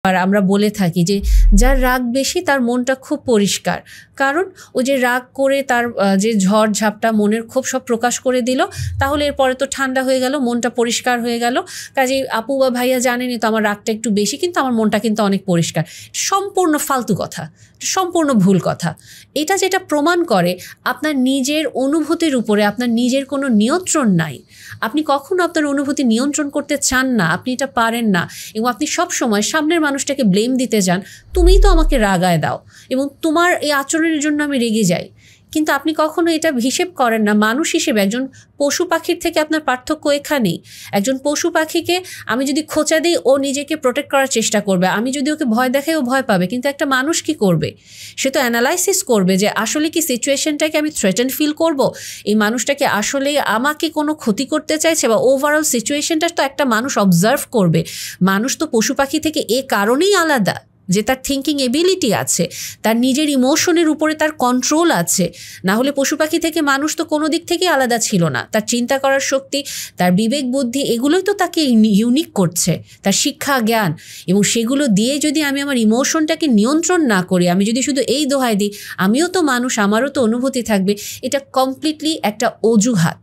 আর আমরা বলে থাকি যে যার রাগ বেশি তার মনটা খুব পরিষ্কার, কারণ ও যে রাগ করে তার যে ঝড় ঝাপটা মনের ক্ষোভ সব প্রকাশ করে দিল, তাহলে এরপরে তো ঠান্ডা হয়ে গেল, মনটা পরিষ্কার হয়ে গেল। কাজেই আপু বা ভাইয়া জানেনই তো আমার রাগটা একটু বেশি, কিন্তু আমার মনটা কিন্তু অনেক পরিষ্কার। সম্পূর্ণ ফালতু কথা, সম্পূর্ণ ভুল কথা। এটা যেটা প্রমাণ করে আপনার নিজের অনুভূতির উপরে আপনার নিজের কোনো নিয়ন্ত্রণ নাই। আপনি কখনো আপনার অনুভূতি নিয়ন্ত্রণ করতে চান না, আপনি এটা পারেন না, এবং আপনি সব সময় সামনের মানুষটাকে ব্লেম দিতে যান, তুমিই তো আমাকে রাগায় দাও এবং তোমার এই আচরণের জন্য আমি রেগে যাই। কিন্তু আপনি কখনো এটা হিসেব করেন না মানুষ হিসেবে একজন পশু পাখির থেকে আপনার পার্থক্য এখানেই। একজন পশু পাখিকে আমি যদি খোঁচা দিই ও নিজেকে প্রোটেক্ট করার চেষ্টা করবে, আমি যদি ওকে ভয় দেখাই ও ভয় পাবে। কিন্তু একটা মানুষ কি করবে? সে তো অ্যানালাইসিস করবে যে আসলে কি সিচুয়েশনটাকে আমি থ্রেটেন্ড ফিল করব, এই মানুষটাকে আসলে আমাকে কোনো ক্ষতি করতে চাইছে, বা ওভারঅল সিচুয়েশনটা তো একটা মানুষ অবজার্ভ করবে। মানুষ তো পশু পাখি থেকে এ কারণেই আলাদা যে তার থিঙ্কিং এবিলিটি আছে, তার নিজের ইমোশনের উপরে তার কন্ট্রোল আছে। না হলে পশু পাখি থেকে মানুষ তো কোনো দিক থেকে আলাদা ছিল না। তার চিন্তা করার শক্তি, তার বিবেক বুদ্ধি, এগুলোই তো তাকে ইউনিক করছে, তার শিক্ষা জ্ঞান। এবং সেগুলো দিয়ে যদি আমি আমার ইমোশনটাকে নিয়ন্ত্রণ না করি, আমি যদি শুধু এই দোহাই দিই আমিও তো মানুষ, আমারও তো অনুভূতি থাকবে, এটা কমপ্লিটলি একটা অজুহাত।